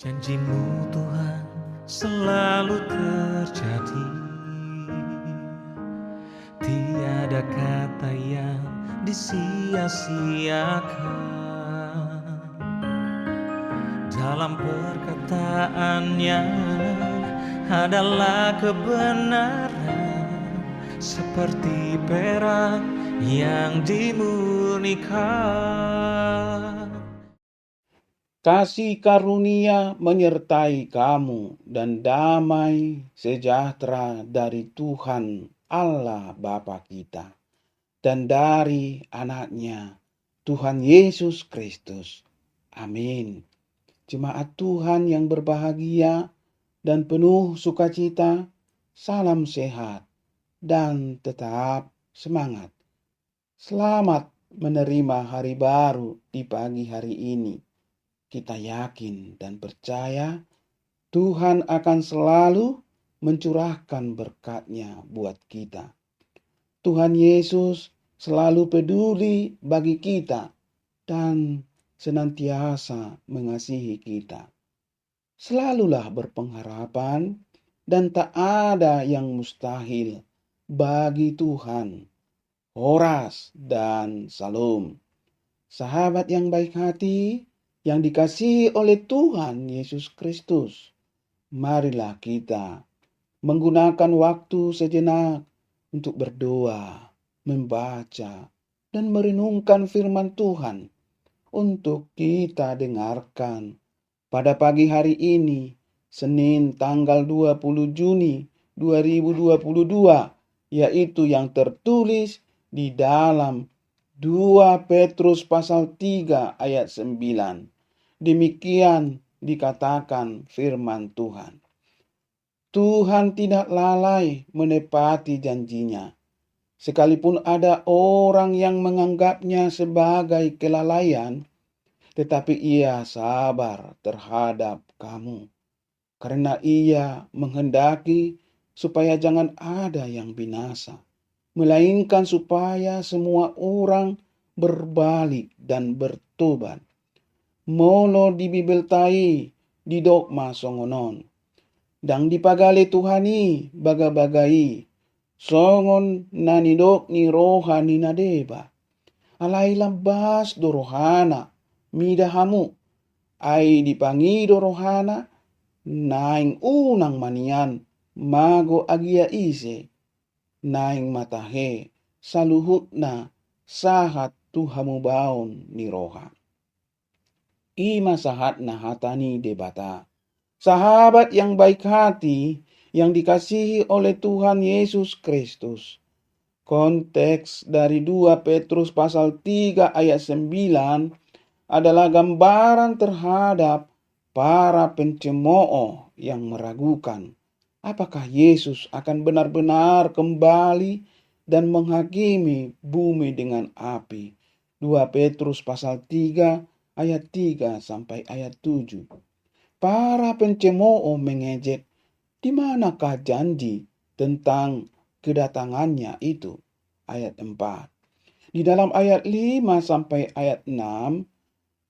Janji-Mu Tuhan selalu terjadi. Tiada kata yang disia-siakan. Dalam perkataannya adalah kebenaran, seperti perak yang dimurnikan. Kasih karunia menyertai kamu dan damai sejahtera dari Tuhan Allah Bapa kita dan dari anaknya Tuhan Yesus Kristus. Amin. Jemaat Tuhan yang berbahagia dan penuh sukacita, salam sehat dan tetap semangat. Selamat menerima hari baru di pagi hari ini. Kita yakin dan percaya Tuhan akan selalu mencurahkan berkat-Nya buat kita. Tuhan Yesus selalu peduli bagi kita dan senantiasa mengasihi kita. Selalulah berpengharapan dan tak ada yang mustahil bagi Tuhan. Horas dan Salam. Sahabat yang baik hati, yang dikasihi oleh Tuhan Yesus Kristus, marilah kita menggunakan waktu sejenak untuk berdoa, membaca, dan merenungkan firman Tuhan untuk kita dengarkan pada pagi hari ini, Senin tanggal 20 Juni 2022, yaitu yang tertulis di dalam 2 Petrus pasal 3 ayat 9. Demikian dikatakan firman Tuhan. Tuhan tidak lalai menepati janjinya. Sekalipun ada orang yang menganggapnya sebagai kelalaian, tetapi ia sabar terhadap kamu. Karena ia menghendaki supaya jangan ada yang binasa, melainkan supaya semua orang berbalik dan bertobat. Molo di bibeltai di dogma songonon. Dang dipagale Tuhani baga-bagai. Songon nanidok ni rohani nadeba. Alai lambas do rohana midahamu. Ai dipangido rohana naing unang manian mago agia ise. Naing matahe saluhutna sahat tuhamu baon ni roha. Ima sahat na hatani debata. Sahabat yang baik hati yang dikasihi oleh Tuhan Yesus Kristus. Konteks dari 2 Petrus pasal 3 ayat 9 adalah gambaran terhadap para pencemooh yang meragukan apakah Yesus akan benar-benar kembali dan menghakimi bumi dengan api. 2 Petrus pasal 3 ayat 3 sampai ayat 7. Para pencemooh mengejek, di manakah janji tentang kedatangannya itu? Ayat 4. Di dalam ayat 5 sampai ayat 6,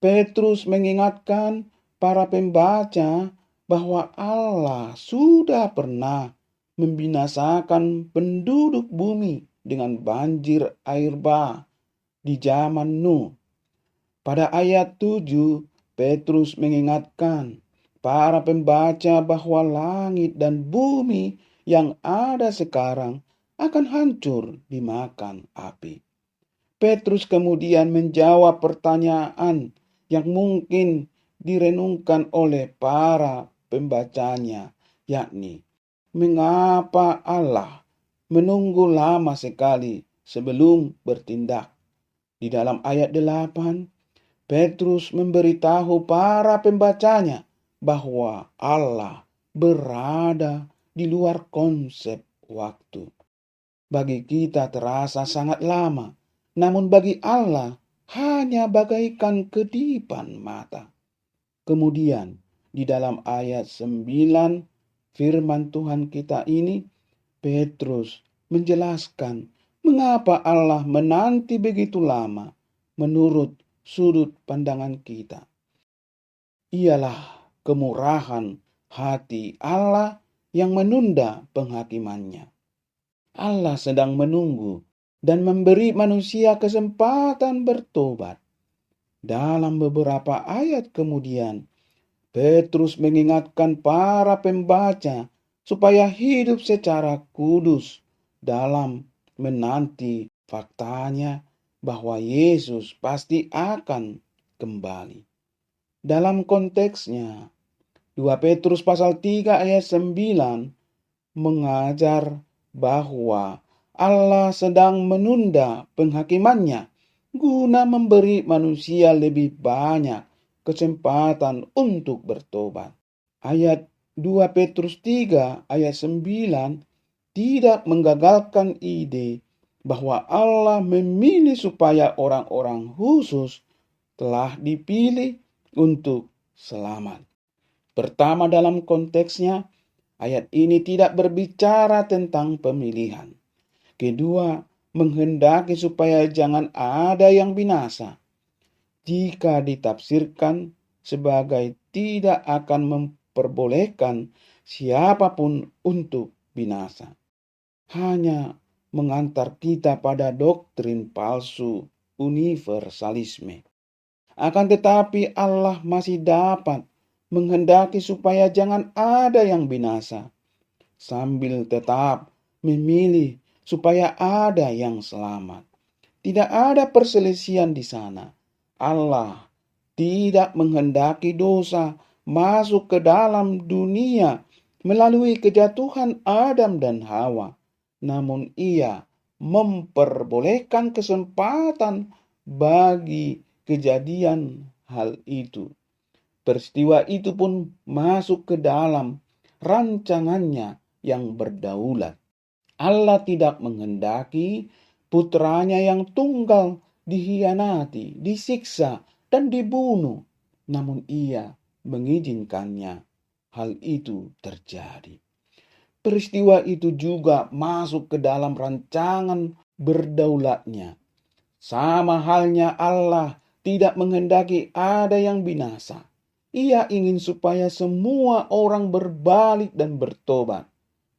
Petrus mengingatkan para pembaca bahwa Allah sudah pernah membinasakan penduduk bumi dengan banjir air bah di zaman Nuh. Pada ayat 7, Petrus mengingatkan para pembaca bahwa langit dan bumi yang ada sekarang akan hancur dimakan api. Petrus kemudian menjawab pertanyaan yang mungkin direnungkan oleh para pembacanya, yakni, mengapa Allah menunggu lama sekali sebelum bertindak? Di dalam ayat 8, Petrus memberitahu para pembacanya bahwa Allah berada di luar konsep waktu. Bagi kita terasa sangat lama, namun bagi Allah hanya bagaikan kedipan mata. Kemudian di dalam ayat 9 firman Tuhan kita ini, Petrus menjelaskan mengapa Allah menanti begitu lama menurut sudut pandangan kita. Ialah kemurahan hati Allah yang menunda penghakimannya. Allah sedang menunggu dan memberi manusia kesempatan bertobat. Dalam beberapa ayat kemudian, Petrus mengingatkan para pembaca supaya hidup secara kudus dalam menanti faktanya bahwa Yesus pasti akan kembali. Dalam konteksnya, 2 Petrus pasal 3 ayat 9 mengajar bahwa Allah sedang menunda penghakimannya guna memberi manusia lebih banyak kesempatan untuk bertobat. Ayat 2 Petrus 3 ayat 9 tidak menggagalkan ide bahwa Allah memilih supaya orang-orang khusus telah dipilih untuk selamat. Pertama, dalam konteksnya, ayat ini tidak berbicara tentang pemilihan. Kedua, menghendaki supaya jangan ada yang binasa. Jika ditafsirkan sebagai tidak akan memperbolehkan siapapun untuk binasa, hanya mengantar kita pada doktrin palsu universalisme. Akan tetapi Allah masih dapat menghendaki supaya jangan ada yang binasa, sambil tetap memilih supaya ada yang selamat. Tidak ada perselisihan di sana. Allah tidak menghendaki dosa masuk ke dalam dunia melalui kejatuhan Adam dan Hawa. Namun Ia memperbolehkan kesempatan bagi kejadian hal itu. Peristiwa itu pun masuk ke dalam rancangannya yang berdaulat. Allah tidak menghendaki putranya yang tunggal dikhianati, disiksa, dan dibunuh. Namun Ia mengizinkannya hal itu terjadi. Peristiwa itu juga masuk ke dalam rancangan berdaulatnya. Sama halnya Allah tidak menghendaki ada yang binasa. Ia ingin supaya semua orang berbalik dan bertobat.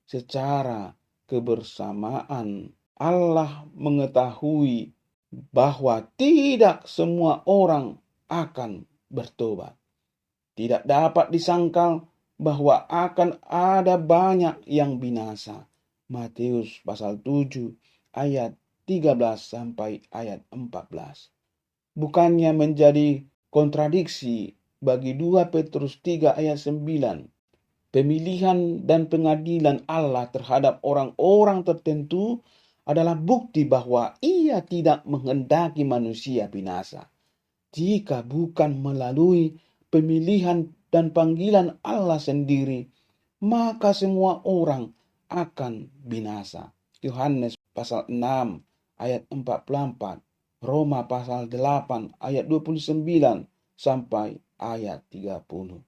Secara kebersamaan, Allah mengetahui bahwa tidak semua orang akan bertobat. Tidak dapat disangkal bahwa akan ada banyak yang binasa. Matius pasal 7 ayat 13 sampai ayat 14. Bukannya menjadi kontradiksi bagi 2 Petrus 3 ayat 9. Pemilihan dan pengadilan Allah terhadap orang-orang tertentu adalah bukti bahwa Ia tidak menghendaki manusia binasa. Jika bukan melalui pemilihan dan panggilan Allah sendiri, maka semua orang akan binasa. Yohanes pasal 6 ayat 44, Roma pasal 8 ayat 29 sampai ayat 30.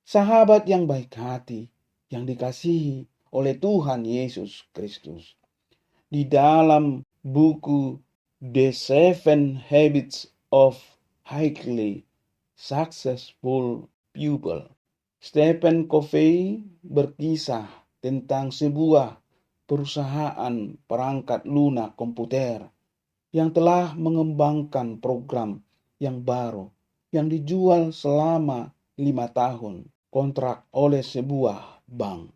Sahabat yang baik hati, yang dikasihi oleh Tuhan Yesus Kristus. Di dalam buku The 7 Habits of Highly Successful People, Stephen Covey berkisah tentang sebuah perusahaan perangkat lunak komputer yang telah mengembangkan program yang baru yang dijual selama 5 tahun kontrak oleh sebuah bank.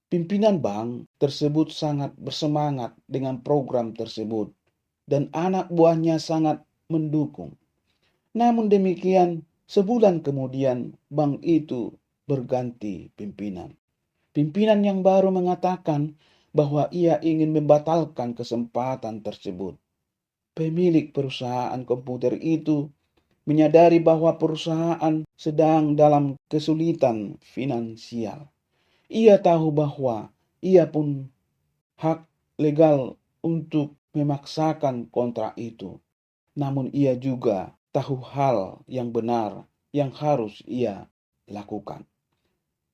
Pimpinan bank tersebut sangat bersemangat dengan program tersebut dan anak buahnya sangat mendukung. Namun demikian, sebulan kemudian bank itu berganti pimpinan. Pimpinan yang baru mengatakan bahwa ia ingin membatalkan kesempatan tersebut. Pemilik perusahaan komputer itu menyadari bahwa perusahaan sedang dalam kesulitan finansial. Ia tahu bahwa ia pun hak legal untuk memaksakan kontrak itu. Namun ia juga tahu hal yang benar yang harus ia lakukan.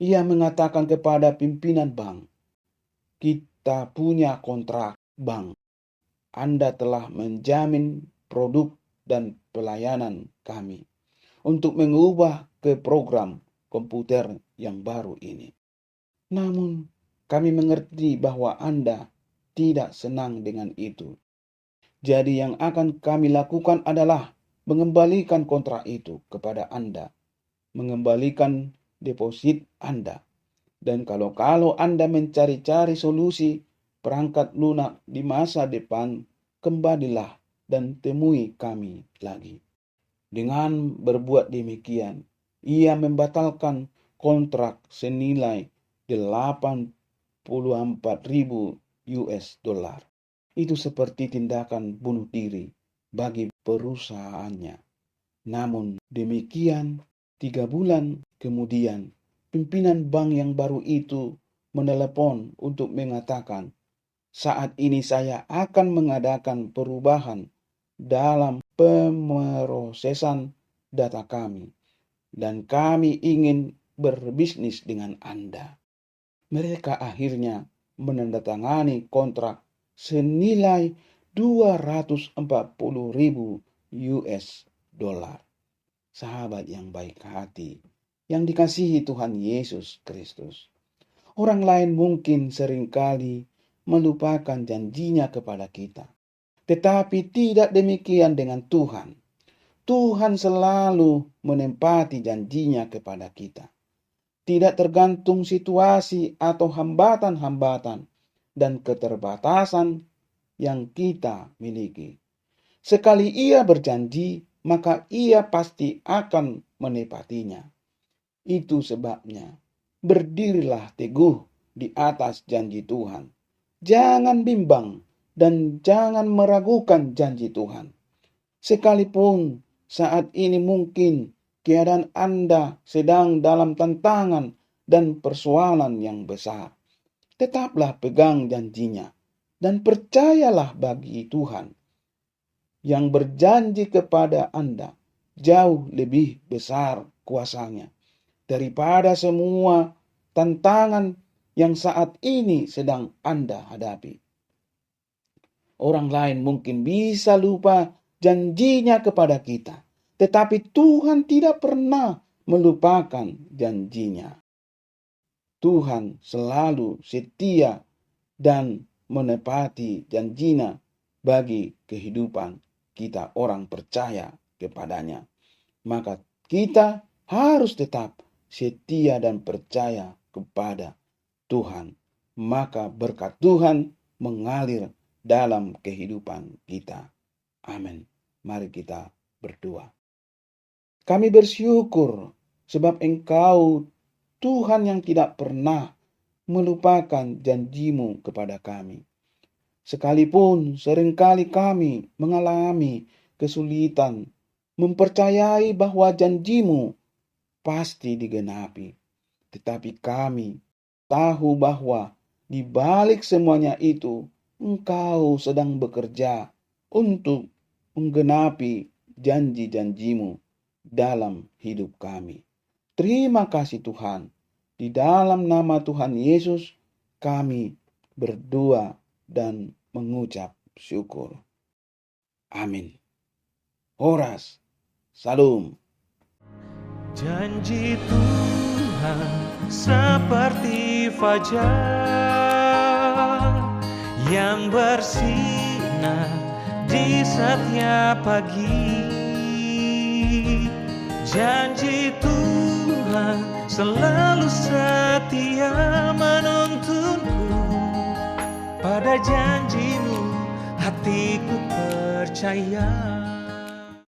Ia mengatakan kepada pimpinan bank, "Kita punya kontrak bank. Anda telah menjamin produk dan pelayanan kami untuk mengubah ke program komputer yang baru ini. Namun, kami mengerti bahwa Anda tidak senang dengan itu. Jadi yang akan kami lakukan adalah mengembalikan kontrak itu kepada Anda, mengembalikan deposit Anda. Dan kalau Anda mencari-cari solusi perangkat lunak di masa depan, kembalilah dan temui kami lagi. Dengan berbuat demikian, ia membatalkan kontrak senilai 84.000 US dollar. Itu seperti tindakan bunuh diri bagi perusahaannya. Namun demikian, 3 bulan kemudian, pimpinan bank yang baru itu menelepon untuk mengatakan, saat ini saya akan mengadakan perubahan dalam pemrosesan data kami, dan kami ingin berbisnis dengan Anda. Mereka akhirnya menandatangani kontrak senilai 240.000 US dollar. Sahabat yang baik hati, yang dikasihi Tuhan Yesus Kristus. Orang lain mungkin seringkali melupakan janjinya kepada kita. Tetapi tidak demikian dengan Tuhan. Tuhan selalu menempati janjinya kepada kita. Tidak tergantung situasi atau hambatan-hambatan dan keterbatasan yang kita miliki. Sekali ia berjanji, maka ia pasti akan menepatinya. Itu sebabnya, berdirilah teguh di atas janji Tuhan. Jangan bimbang dan jangan meragukan janji Tuhan. Sekalipun saat ini mungkin keadaan Anda sedang dalam tantangan dan persoalan yang besar, tetaplah pegang janjinya dan percayalah bagi Tuhan yang berjanji kepada Anda jauh lebih besar kuasanya daripada semua tantangan yang saat ini sedang Anda hadapi. Orang lain mungkin bisa lupa janjinya kepada kita, tetapi Tuhan tidak pernah melupakan janjinya. Tuhan selalu setia dan menepati janjinya bagi kehidupan kita orang percaya kepadanya. Maka kita harus tetap setia dan percaya kepada Tuhan. Maka berkat Tuhan mengalir dalam kehidupan kita. Amin. Mari kita berdoa. Kami bersyukur sebab Engkau Tuhan yang tidak pernah melupakan janjimu kepada kami. Sekalipun seringkali kami mengalami kesulitan mempercayai bahwa janjimu pasti digenapi. Tetapi kami tahu bahwa di balik semuanya itu Engkau sedang bekerja untuk menggenapi janji-janjimu dalam hidup kami. Terima kasih Tuhan. Di dalam nama Tuhan Yesus kami berdoa dan mengucap syukur. Amin. Horas. Salam. Janji Tuhan seperti fajar yang bersinar di setiap pagi. Janji Tuhan selalu setia menuntunku. Pada janjimu hatiku percaya.